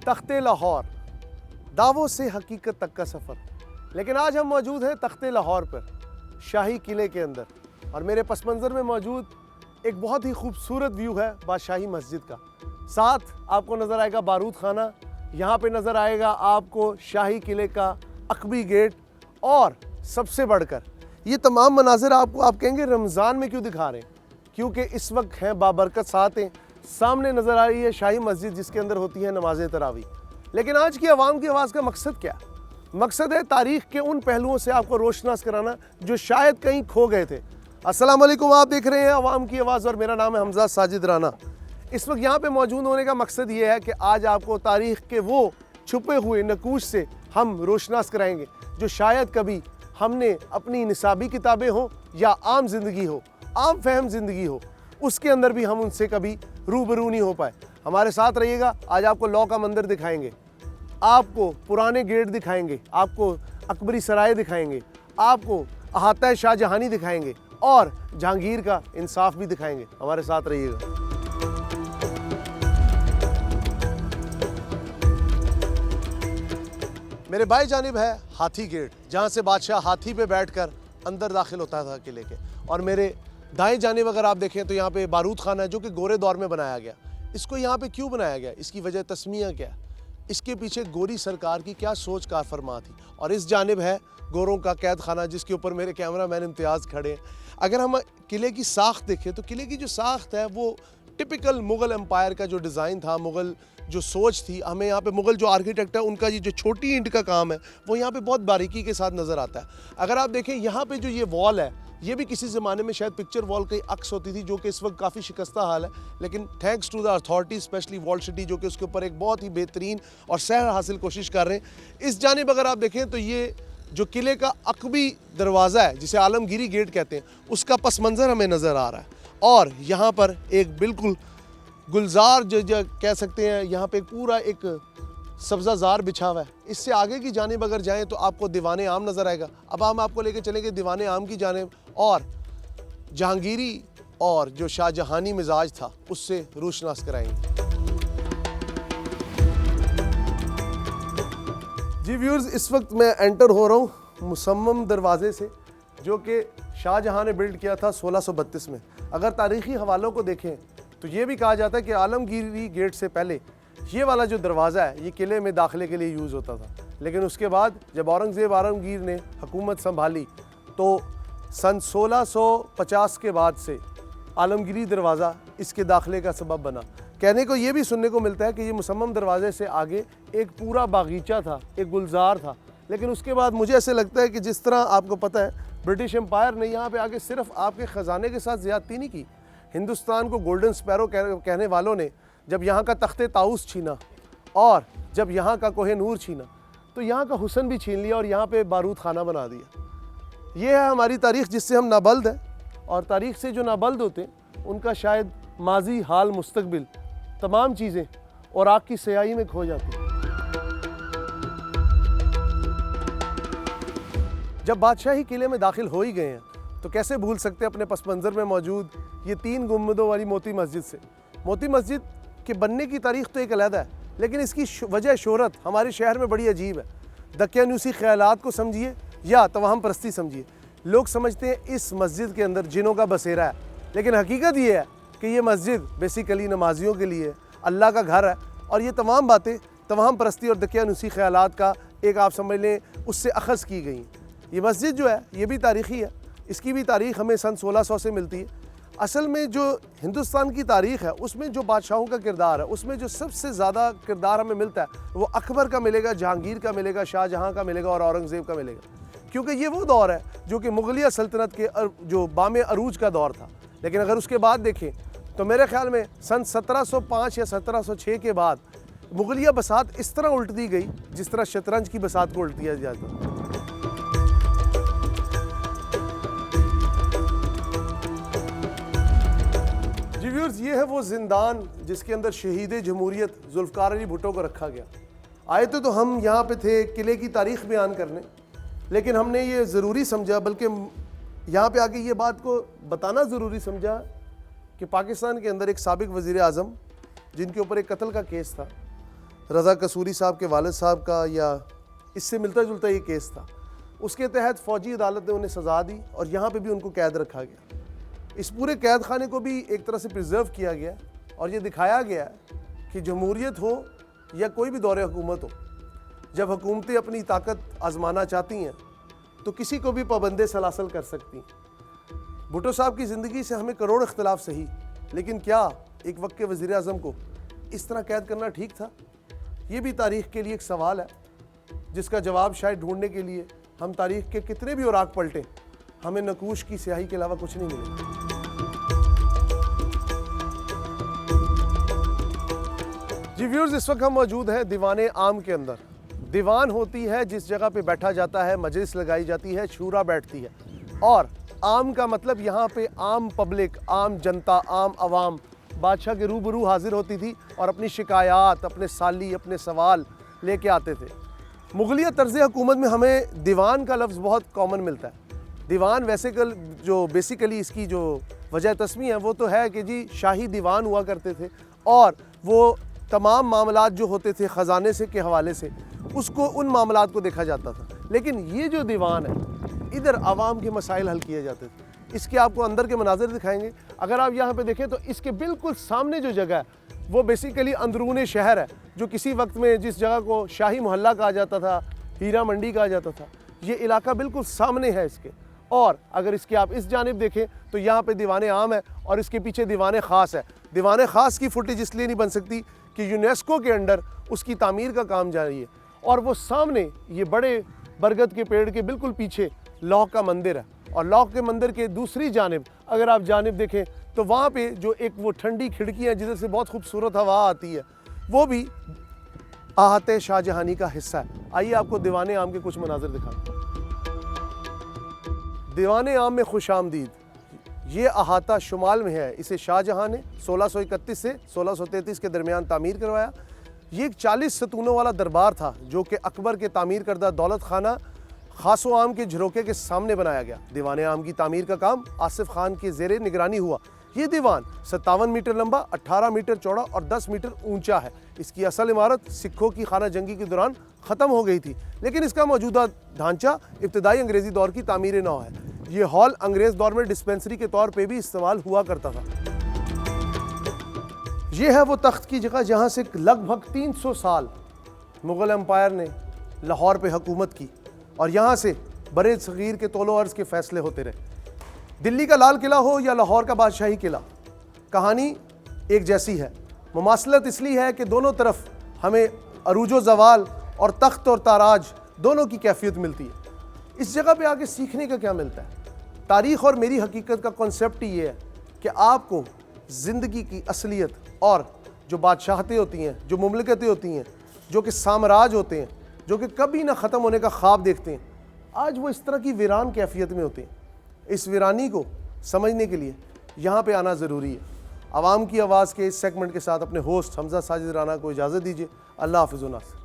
तख्ते लाहौर, दावों से हकीकत तक का सफ़र। लेकिन आज हम मौजूद हैं तख्ते लाहौर पर, शाही किले के अंदर, और मेरे पस मंज़र में मौजूद एक बहुत ही खूबसूरत व्यू है बादशाही मस्जिद का। साथ आपको नज़र आएगा बारूद खाना, यहाँ पे नज़र आएगा आपको शाही किले का अकबी गेट, और सबसे बढ़कर ये तमाम मनाजिर आपको आप कहेंगे रमज़ान में क्यों दिखा रहे हैं, क्योंकि इस वक्त हैं बाबरकत सातें। सामने नज़र आ रही है शाही मस्जिद जिसके अंदर होती है नमाज तरावी। लेकिन आज की आवाम की आवाज़ का मकसद क्या? मकसद है तारीख़ के उन पहलुओं से आपको रोशनास कराना जो शायद कहीं खो गए थे। अस्सलाम वालेकुम, आप देख रहे हैं आवाम की आवाज़ और मेरा नाम है हमजा साजिद राना। इस वक्त यहाँ पे मौजूद होने का मकसद ये है कि आज आपको तारीख़ के वो छुपे हुए नकूश से हम रोशनास कराएंगे जो शायद कभी हमने अपनी निसाबी किताबें हो या आम ज़िंदगी हो, आम फहम ज़िंदगी हो, उसके अंदर भी हम उनसे कभी रूबरू नहीं हो पाए। हमारे साथ रहिएगा। आज आपको लौ का मंदिर दिखाएंगे, आपको पुराने गेट दिखाएंगे, आपको अकबरी सराय दिखाएंगे, आपको अहाता शाहजहानी दिखाएंगे और जहांगीर का इंसाफ भी दिखाएंगे। हमारे साथ रहिएगा। मेरे बाएं जानिब है हाथी गेट, जहाँ से बादशाह हाथी पे बैठकर अंदर दाखिल होता था किले के, और मेरे दाएं जानिब अगर आप देखें तो यहाँ पे बारूद खाना है जो कि गोरे दौर में बनाया गया। इसको यहाँ पे क्यों बनाया गया, इसकी वजह तस्मिया क्या है, इसके पीछे गोरी सरकार की क्या सोच कार फरमा थी। और इस जानिब है गोरों का कैद खाना जिसके ऊपर मेरे कैमरा मैन इम्तियाज़ खड़े हैं। अगर हम किले की साख्त देखें तो किले की जो साख्त है वो टिपिकल मुग़ल एम्पायर का जो डिज़ाइन था, मुग़ल जो सोच थी, हमें यहाँ पे मुग़ल जो आर्किटेक्ट है उनका ये जो छोटी ईंट का काम है वो यहाँ पे बहुत बारीकी के साथ नज़र आता है। अगर आप देखें यहाँ पे जो ये वॉल है, ये भी किसी ज़माने में शायद पिक्चर वॉल की अक्स होती थी जो कि इस वक्त काफ़ी शिकस्ता हाल है, लेकिन thanks to the authority, specially wall city जो कि उसके ऊपर एक बहुत ही बेहतरीन और सहर हासिल कोशिश कर रहे हैं। इस जानिब अगर आप देखें तो ये जो किले का अकबी दरवाज़ा है जिसे आलमगीरी गेट कहते हैं, उसका पस मंज़र हमें नज़र आ रहा है। और यहाँ पर एक बिल्कुल गुलजार जो कह सकते हैं, यहाँ पे पूरा एक सब्ज़ाजार बिछा हुआ है। इससे आगे की जानिब अगर जाएं तो आपको दीवाने आम नज़र आएगा। अब हम आपको लेके चलेंगे दीवाने आम की जानिब और जहांगीरी और जो शाहजहानी मिजाज था उससे रोशनास कराएंगे। जी व्यूअर्स, इस वक्त मैं एंटर हो रहा हूँ मुसम्मम दरवाज़े से जो कि शाहजहां ने बिल्ड किया था 1632 में। अगर तारीख़ी हवालों को देखें तो ये भी कहा जाता है कि आलमगीरी गेट से पहले ये वाला जो दरवाज़ा है ये किले में दाखिले के लिए यूज़ होता था। लेकिन उसके बाद जब औरंगज़ेब आलमगीर ने हुकूमत संभाली तो सन 1650 के बाद से आलमगीरी दरवाज़ा इसके दाखिले का सबब बना। कहने को ये भी सुनने को मिलता है कि ये मुसम्मम दरवाज़े से आगे एक पूरा बागीचा था, एक गुलजार था। लेकिन उसके बाद मुझे ऐसे लगता है कि जिस तरह आपको पता है ब्रिटिश एम्पायर ने यहाँ पे आके सिर्फ आपके ख़जाने के साथ ज़्यादती नहीं की, हिंदुस्तान को गोल्डन स्पैरो कहने वालों ने जब यहाँ का तख्ते ताउस छीना और जब यहाँ का कोहे नूर छीना तो यहाँ का हुस्न भी छीन लिया और यहाँ पे बारूद खाना बना दिया। ये है हमारी तारीख़ जिससे हम नाबल्द हैं, और तारीख़ से जो नाबल्द होते हैं उनका शायद माजी, हाल, मुस्तकबिल तमाम चीज़ें और आग की स्याही में खो जाती हैं। जब बादशाही किले में दाखिल हो ही गए हैं तो कैसे भूल सकते हैं अपने पस मंज़र में मौजूद ये 3 गुंबदों वाली मोती मस्जिद से। मोती मस्जिद के बनने की तारीख़ तो एक अलग है, लेकिन इसकी वजह शोहरत हमारे शहर में बड़ी अजीब है। दकियानूसी ख्यालात को समझिए या तवाहम परस्ती समझिए, लोग समझते हैं इस मस्जिद के अंदर जिनों का बसेरा है, लेकिन हकीकत ये है कि ये मस्जिद बेसिकली नमाजियों के लिए अल्लाह का घर है। और ये तमाम बातें तवाहम परस्ती और दकियानूसी ख्यालात का एक आप समझ लें उससे अखज़ की गई। ये मस्जिद जो है ये भी तारीख़ी है, इसकी भी तारीख़ हमें सन 1600 से मिलती है। असल में जो हिंदुस्तान की तारीख़ है उसमें जो बादशाहों का किरदार है उसमें जो सबसे ज़्यादा किरदार हमें मिलता है वो अकबर का मिलेगा, जहांगीर का मिलेगा, शाहजहां का मिलेगा और औरंगज़ेब का मिलेगा, क्योंकि ये वो दौर है जो कि मुग़लिया सल्तनत के जो बामे अरूज का दौर था। लेकिन अगर उसके बाद देखें तो मेरे ख़्याल में सन 1705 या 1706 के बाद मुग़लिया बसात इस तरह उल्ट दी गई जिस तरह शतरंज की बसात को उल्ट दिया जाता। जी व्यूअर्स, ये है वो जिंदान जिसके अंदर शहीद जमहूरियत जुल्फ़कार अली भुट्टो को रखा गया। आए तो हम यहाँ पे थे किले की तारीख़ बयान करने, लेकिन हमने ये ज़रूरी समझा, बल्कि यहाँ पे आके ये बात को बताना ज़रूरी समझा कि पाकिस्तान के अंदर एक साबिक़ वज़ीर आज़म जिनके ऊपर एक कत्ल का केस था, रज़ा कसूरी साहब के वालिद साहब का या इससे मिलता जुलता ये केस था। उसके तहत फ़ौजी अदालत ने उन्हें सज़ा दी और यहाँ पे भी उनको कैद रखा गया। इस पूरे कैद खाने को भी एक तरह से प्रिजर्व किया गया और ये दिखाया गया कि जमहूरियत हो या कोई भी दौरे हुकूमत हो, जब हुकूमतें अपनी ताकत आजमाना चाहती हैं तो किसी को भी पाबंदे सलासल कर सकती हैं। भुट्टो साहब की ज़िंदगी से हमें करोड़ इख्तलाफ सही, लेकिन क्या एक वक्त के वज़ीर आज़म को इस तरह कैद करना ठीक था? ये भी तारीख़ के लिए एक सवाल है जिसका जवाब शायद ढूंढने के लिए हम तारीख़ के कितने भी औराक पलटें, हमें नकूश की स्याही के अलावा कुछ नहीं मिलेगा। जी व्यूअर्स, इस वक्त हम मौजूद हैं दीवाने आम के अंदर। दीवान होती है जिस जगह पे बैठा जाता है, मजलिस लगाई जाती है, शूरा बैठती है। और आम का मतलब यहाँ पे आम पब्लिक, आम जनता, आम अवाम बादशाह के रूबरू हाजिर होती थी और अपनी शिकायत, अपने साली, अपने सवाल लेके आते थे। मुगलिया तर्ज़ हुकूमत में हमें दीवान का लफ्ज़ बहुत कॉमन मिलता है। दीवान वैसे जो बेसिकली इसकी जो वजह तस्मी है वो तो है कि जी शाही दीवान हुआ करते थे और वो तमाम मामलात जो होते थे ख़जाने से के हवाले से उसको उन मामलात को देखा जाता था। लेकिन ये जो दीवान है, इधर आवाम के मसाइल हल किए जाते थे। इसके आपको अंदर के मनाज़िर दिखाएंगे। अगर आप यहाँ पे देखें तो इसके बिल्कुल सामने जो जगह है वो बेसिकली अंदरून शहर है, जो किसी वक्त में जिस जगह को शाही मोहल्ला कहा जाता था, हीरा मंडी कहा जाता था, ये इलाका बिल्कुल सामने है इसके। और अगर इसके आप इस जानिब देखें तो यहाँ पे दीवाने आम है और इसके पीछे दीवाने ख़ास है। दीवाने ख़ास की फुटेज इसलिए नहीं बन सकती कि यूनेस्को के अंडर उसकी तामीर का काम जारी है। और वो सामने ये बड़े बरगद के पेड़ के बिल्कुल पीछे लौह का मंदिर है और लौह के मंदिर के दूसरी जानिब अगर आप जानिब देखें तो वहाँ पे जो एक वो ठंडी खिड़की है जिधर से बहुत खूबसूरत हवा आती है, वो भी आहते शाहजहानी का हिस्सा है। आइए आपको दीवाने आम के कुछ मनाज़िर दिखाते हैं। दीवाने आम में खुश आमदीद। ये अहाता शुमाल में है। इसे शाहजहां ने 1631 से 1633 के दरमियान तामीर करवाया। ये एक 40 सतूनों वाला दरबार था जो कि अकबर के तामीर करदा दौलत खाना खासो आम के झरोके के सामने बनाया गया। दीवाने आम की तामीर का काम आसिफ खान के ज़ेरे निगरानी हुआ। ये दीवान 57 मीटर लंबा, 18 मीटर चौड़ा और 10 मीटर ऊंचा है। इसकी असल इमारत सिखों की खाना जंगी के दौरान ख़त्म हो गई थी, लेकिन इसका मौजूदा ढांचा इब्तदाई अंग्रेज़ी दौर की तामीर नौ है। ये हॉल अंग्रेज़ दौर में डिस्पेंसरी के तौर पे भी इस्तेमाल हुआ करता था। ये है वो तख्त की जगह जहाँ से लगभग 300 साल मुग़ल एम्पायर ने लाहौर पे हुकूमत की और यहाँ से बड़े सग़ीर के तौलो अर्ज़ के फ़ैसले होते रहे। दिल्ली का लाल किला हो या लाहौर का बादशाही किला, कहानी एक जैसी है। मुमासलत इसलिए है कि दोनों तरफ हमें अरूजो ज़वाल और तख्त और ताराज दोनों की कैफियत मिलती है। इस जगह पे आके सीखने का क्या मिलता है? तारीख़ और मेरी हकीकत का कॉन्सेप्ट ही ये है कि आपको ज़िंदगी की असलियत और जो बादशाहतें होती हैं, जो मुमलिकतें होती हैं, जो कि साम्राज्य होते हैं, जो कि कभी ना ख़त्म होने का ख्वाब देखते हैं, आज वो इस तरह की वीरान कैफियत में होते हैं। इस वीरानी को समझने के लिए यहाँ पे आना ज़रूरी है। आवाम की आवाज़ के इस सेगमेंट के साथ अपने होस्ट हमजा साजिद राना को इजाज़त दीजिए। अल्लाह हाफ़िज़।